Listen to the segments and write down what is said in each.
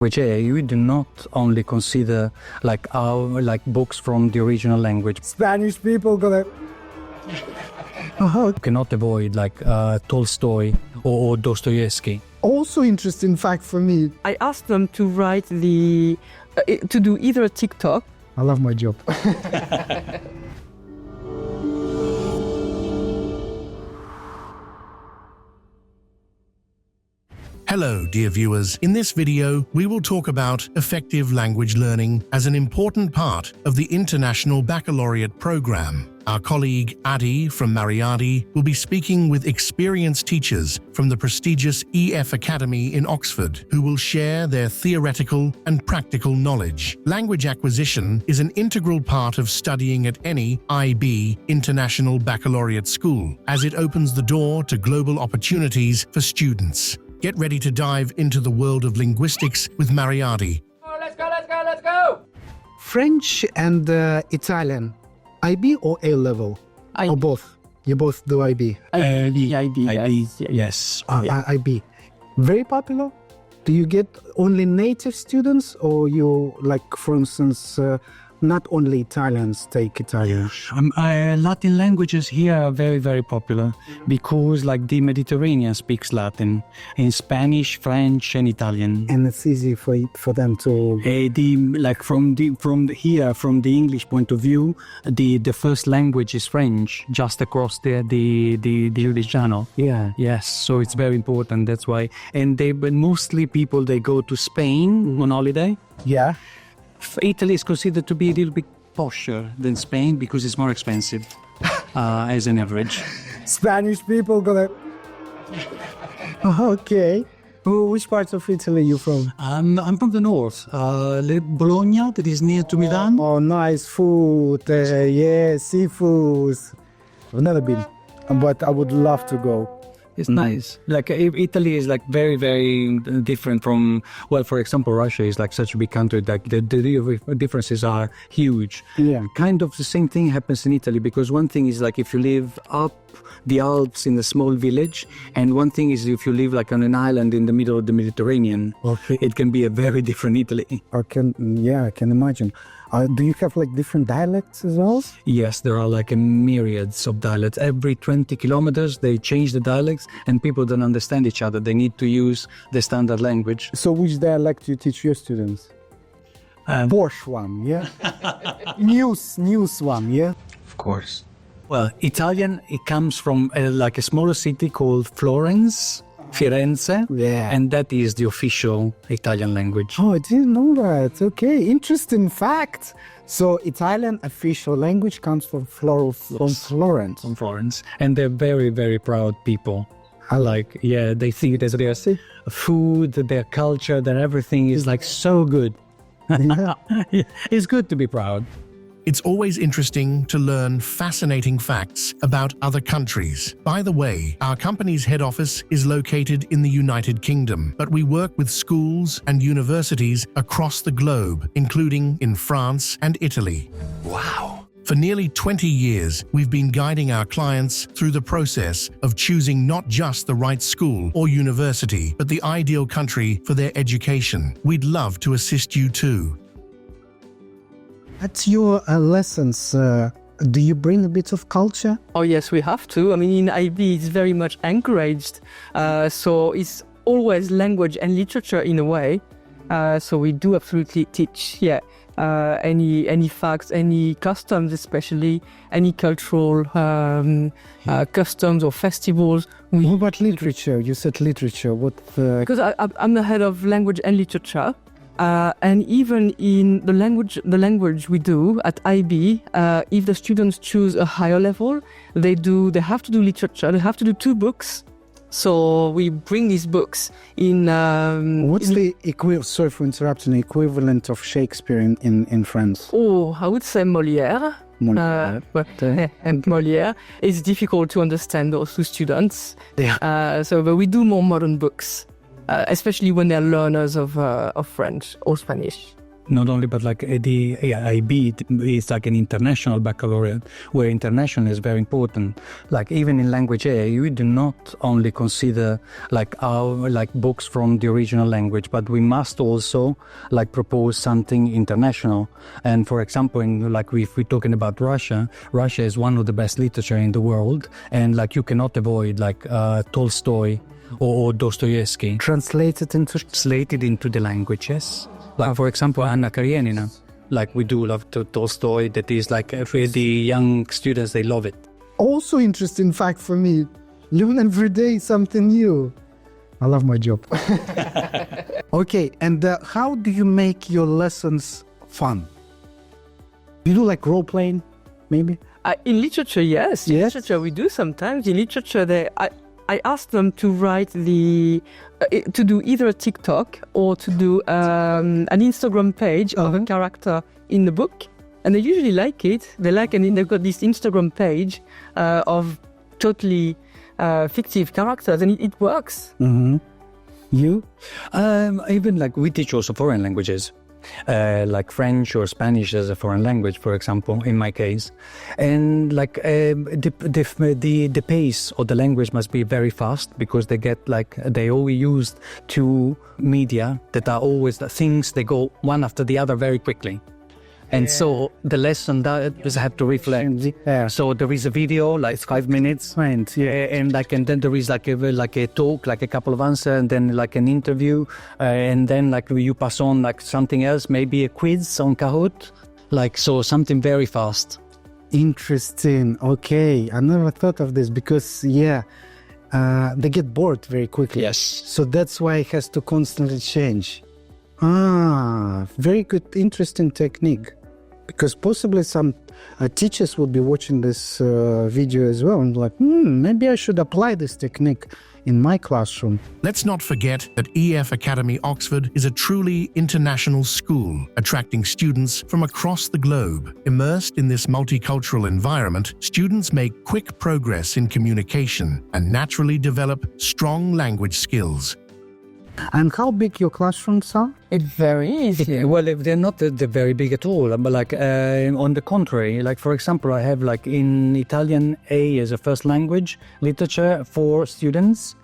Which you do not only consider like our books from the original language. Spanish people gonna. You cannot avoid Tolstoy or Dostoevsky. Also interesting fact for me. I asked them to write to do either a TikTok. I love my job. Hello, dear viewers. In this video, we will talk about effective language learning as an important part of the International Baccalaureate program. Our colleague Adi from Mariadi will be speaking with experienced teachers from the prestigious EF Academy in Oxford, who will share their theoretical and practical knowledge. Language acquisition is an integral part of studying at any IB International Baccalaureate school, as it opens the door to global opportunities for students. Get ready to dive into the world of linguistics with Mariadi. Oh, let's go! French and Italian, IB or A level? Or both? You both do IB? IB, Yes. IB. Very popular? Do you get only native students, or you, for instance, not only Italians take Italian? Latin languages here are very, very popular because the Mediterranean speaks Latin in Spanish, French and Italian. And it's easy for them to... From the English point of view, the first language is French, just across the English Channel. Yeah. Yes, so it's very important, that's why. And mostly people, they go to Spain on holiday. Yeah. Italy is considered to be a little bit posher than Spain because it's more expensive as an average. Spanish people gonna... Okay. Which part of Italy are you from? I'm from the north, Bologna, that is near to Milan. Oh, nice food. Yeah, seafood. I've never been, but I would love to go. It's nice. Italy is very, very different from, for example, Russia is such a big country that the differences are huge. Yeah. Kind of the same thing happens in Italy, because one thing is if you live up the Alps in a small village, and one thing is if you live on an island in the middle of the Mediterranean. Okay. It can be a very different Italy. I can imagine. Do you have different dialects as well? Yes, there are a myriads of dialects. Every 20 kilometers they change the dialects, and people don't understand each other. They need to use the standard language. So which dialect do you teach your students? Porsche one, yeah? news one, yeah? Of course. Well, Italian, it comes from a smaller city called Florence, Firenze, yeah. And that is the official Italian language. Oh, I didn't know that. Okay, interesting fact. So Italian official language comes from Florence. From Florence. And they're very, very proud people. They think that their food, their culture, their everything is so good. Yeah. It's good to be proud. It's always interesting to learn fascinating facts about other countries. By the way, our company's head office is located in the United Kingdom, but we work with schools and universities across the globe, including in France and Italy. Wow! For nearly 20 years, we've been guiding our clients through the process of choosing not just the right school or university, but the ideal country for their education. We'd love to assist you too. At your lessons, do you bring a bit of culture? Oh yes, we have to. In IB it's very much encouraged. So it's always language and literature in a way. So we do absolutely teach, any facts, any customs, especially any cultural customs or festivals. What about literature? You said literature. What? Because I'm the head of language and literature. And even in the language we do at IB, if the students choose a higher level, they have to do literature. They have to do 2 books. So we bring these books in. What's the sorry for interrupting, equivalent of Shakespeare in France? Oh, I would say Molière. And Molière is difficult to understand those to students. Yeah. But we do more modern books. Especially when they're learners of French or Spanish. not only, but like the IB is like an international baccalaureate, where international is very important. Like even in language A, we do not only consider like our like books from the original language, but we must also like propose something international. And for example, in like if we're talking about Russia, Russia is one of the best literature in the world, and like you cannot avoid like Tolstoy or Dostoevsky Translated into the languages. Like for example, Anna Karenina, like we do love Tolstoy. That is like for the young students, they love it. Also interesting fact for me, learn every day something new. I love my job. Okay, and how do you make your lessons fun? You do like role playing, maybe? In literature, yes. In Yes? literature, we do sometimes. In literature, I ask them to write to do either a TikTok or to do an Instagram page of a character in the book, and they usually like it. They like, and they've got this Instagram page of totally fictive characters, and it works. Mm-hmm. You? Even like we teach also foreign languages. Like French or Spanish as a foreign language, for example, in my case, and like the pace of the language must be very fast, because they always use two media that are always the things, they go one after the other very quickly. And so the lesson does have to reflect. Yeah. So there is a video, like 5 minutes, Right, yeah. and then there is like a talk, like a couple of answers, and then like an interview, and then like you pass on like something else, maybe a quiz on Kahoot, like so something very fast. Interesting. Okay, I never thought of this because, they get bored very quickly. Yes. So that's why it has to constantly change. Very good, interesting technique. Because possibly some teachers will be watching this video as well and like, maybe I should apply this technique in my classroom. Let's not forget that EF Academy Oxford is a truly international school, attracting students from across the globe. Immersed in this multicultural environment, students make quick progress in communication and naturally develop strong language skills. And how big your classrooms are? It varies. Yeah, well, if they're not they're very big at all, but like on the contrary, like for example, I have like in Italian A as a first language literature 4 students,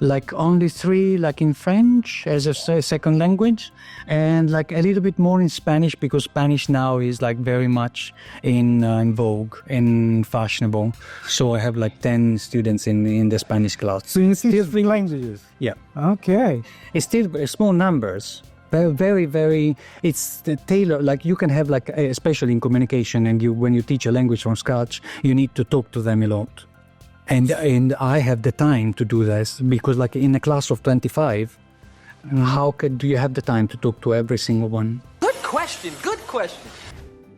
like only 3 like in French as a second language, and like a little bit more in Spanish, because Spanish now is like very much in vogue and fashionable. So I have like 10 students in the Spanish class. So you see 3 languages? Yeah. Okay. It's still small numbers. Very, very. It's the tailor. Like you can have like, especially in communication, and when you teach a language from scratch, you need to talk to them a lot. And I have the time to do this, because like in a class of 25, do you have the time to talk to every single one? Good question. Good question.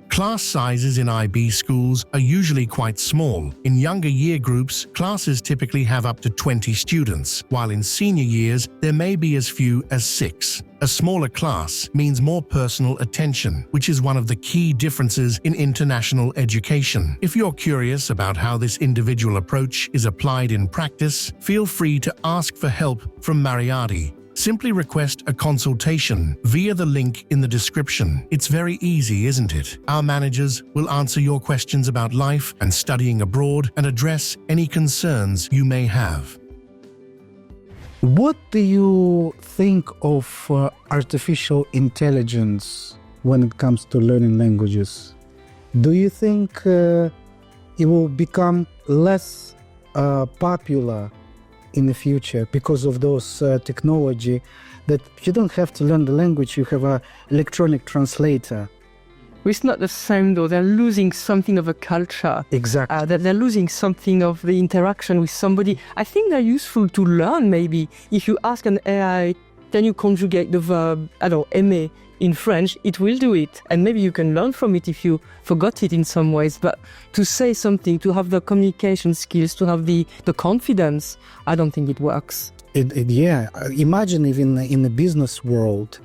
Class sizes in IB schools are usually quite small. In younger year groups, classes typically have up to 20 students, while in senior years, there may be as few as 6. A smaller class means more personal attention, which is one of the key differences in international education. If you're curious about how this individual approach is applied in practice, feel free to ask for help from Mariati. Simply request a consultation via the link in the description. It's very easy, isn't it? Our managers will answer your questions about life and studying abroad and address any concerns you may have. What do you think of artificial intelligence when it comes to learning languages? Do you think it will become less popular in the future because of those technology that you don't have to learn the language, you have an electronic translator? It's not the same though. They're losing something of a culture. Exactly. They're losing something of the interaction with somebody. I think they're useful to learn maybe. If you ask an AI, can you conjugate the verb, I don't know, aimer in French, it will do it. And maybe you can learn from it if you forgot it in some ways. But to say something, to have the communication skills, to have the confidence, I don't think it works. Imagine even in the business world,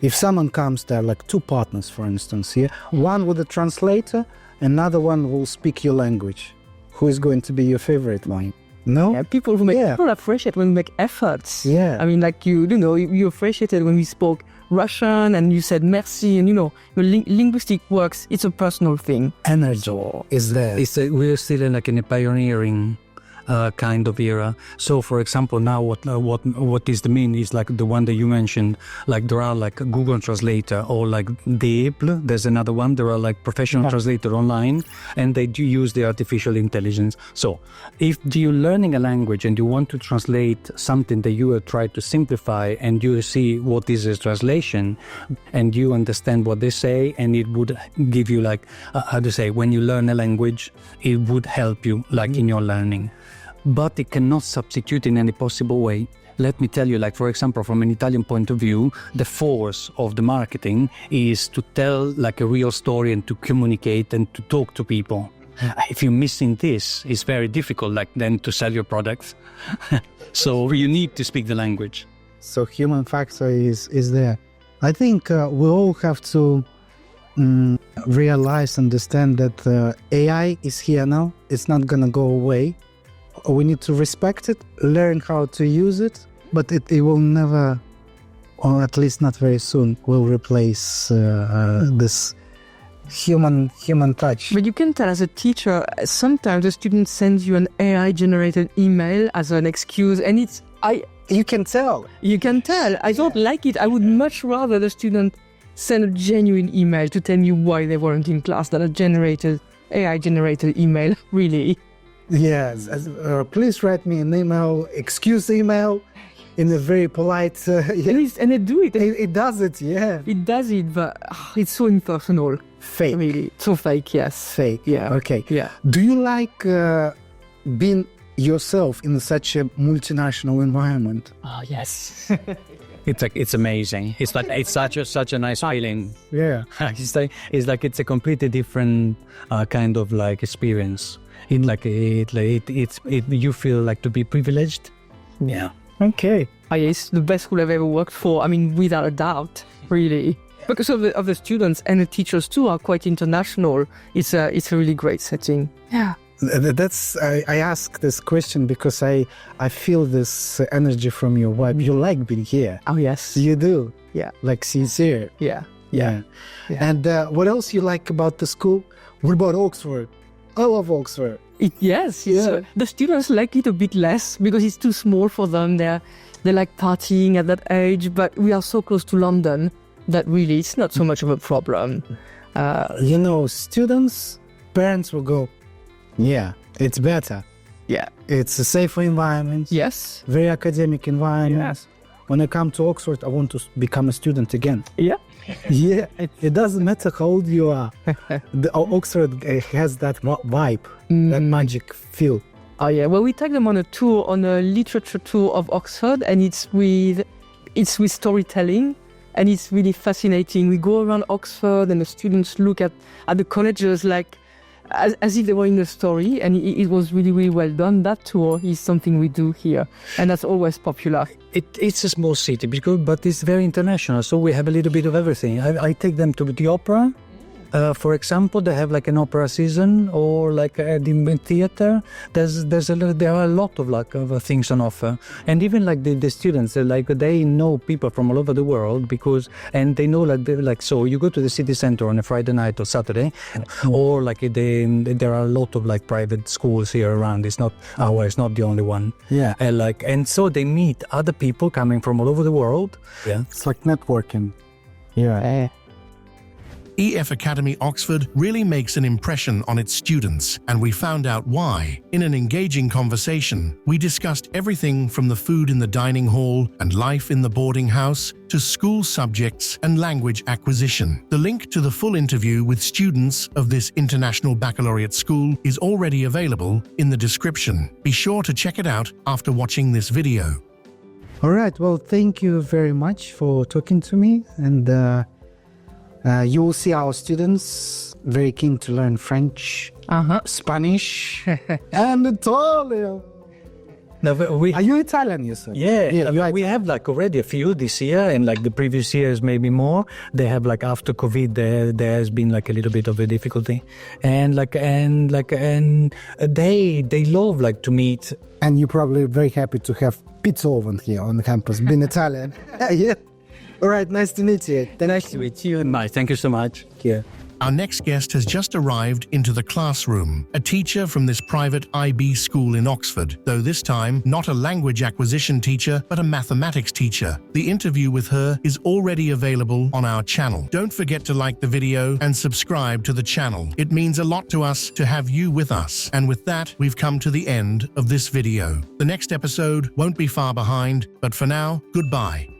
if someone comes there, like 2 partners, for instance, one with a translator, another one will speak your language. Who is going to be your favorite one? No? Yeah, people appreciate when we make efforts. Yeah. I mean, like you appreciated when we spoke Russian and you said merci, and linguistic works, it's a personal thing. Energy is there. We're still in like in a pioneering kind of era. So, for example, now what is the mean is like the one that you mentioned. Like there are like Google Translator or like Deeple. There's another one. There are like professional translator online, and they do use the artificial intelligence. So, if you're learning a language and you want to translate something that you have tried to simplify, and you see what is a translation, and you understand what they say, and it would give you like how to say, when you learn a language, it would help you like in your learning. But it cannot substitute in any possible way. Let me tell you, like, for example, from an Italian point of view, the force of the marketing is to tell like a real story and to communicate and to talk to people. If you're missing this, it's very difficult like then to sell your products. So you need to speak the language. So human factor is there. I think we all have to understand that AI is here now. It's not going to go away. We need to respect it, learn how to use it, but it will never, or at least not very soon, will replace this human touch. But you can tell as a teacher, sometimes a student sends you an AI-generated email as an excuse, and You can tell. You can tell. I don't like it. I would much rather the student send a genuine email to tell you why they weren't in class than a AI-generated email, really. Yes, please write me an email, excuse email, in a very polite... And they do it. It does it, yeah. It does it, but it's so impersonal. Fake. Really. So fake, yes. Fake, Yeah. Okay. Yeah. Do you like being yourself in such a multinational environment? Oh, yes. It's amazing. It's like it's such a nice feeling. Yeah. It's like it's a completely different kind of like experience. You feel like to be privileged. Yeah. Okay. It's the best school I've ever worked for. I mean, without a doubt, really. Because of the students and the teachers too are quite international. It's a really great setting. Yeah. I ask this question because I feel this energy from your wife. You like being here. Oh, yes. You do. Yeah. Like sincere. Yeah. Yeah. And what else you like about the school? What about Oxford? I love Oxford. Yes. The students like it a bit less because it's too small for them. They like partying at that age, but we are so close to London that really it's not so much of a problem. Students, parents will go, yeah, it's better. Yeah. It's a safer environment. Yes. Very academic environment. Yes. When I come to Oxford, I want to become a student again. Yeah. Yeah. It doesn't matter how old you are. Oxford has that vibe, that magic feel. Oh yeah. Well, we take them on a literature tour of Oxford, and it's with storytelling, and it's really fascinating. We go around Oxford, and the students look at the colleges like as if they were in a story, and it was really, really well done. That tour is something we do here, and that's always popular. It's a small city, but it's very international, so we have a little bit of everything. I take them to the opera. For example, they have like an opera season, or like the theater. There are a lot of like of things on offer, and even like the students, they know people from all over the world and they know so you go to the city center on a Friday night or Saturday, or like there are a lot of like private schools here around. It's not the only one. Yeah, and so they meet other people coming from all over the world. Yeah, it's like networking. Yeah. EF Academy Oxford really makes an impression on its students, and we found out why. In an engaging conversation, we discussed everything from the food in the dining hall and life in the boarding house to school subjects and language acquisition. The link to the full interview with students of this international baccalaureate school is already available in the description. Be sure to check it out after watching this video. All right, well, thank you very much for talking to me, and you will see our students very keen to learn French, Spanish, and Italian. Are you Italian, you said? Yeah, we have like already a few this year, and like the previous years maybe more. They have like after COVID there has been like a little bit of a difficulty, and they love like to meet. And you're probably very happy to have pizza oven here on the campus, being Italian. Yeah. All right, nice to meet you. Nice to meet you. Bye. Thank you so much. Yeah. Our next guest has just arrived into the classroom, a teacher from this private IB school in Oxford, though this time not a language acquisition teacher, but a mathematics teacher. The interview with her is already available on our channel. Don't forget to like the video and subscribe to the channel. It means a lot to us to have you with us. And with that, we've come to the end of this video. The next episode won't be far behind, but for now, goodbye.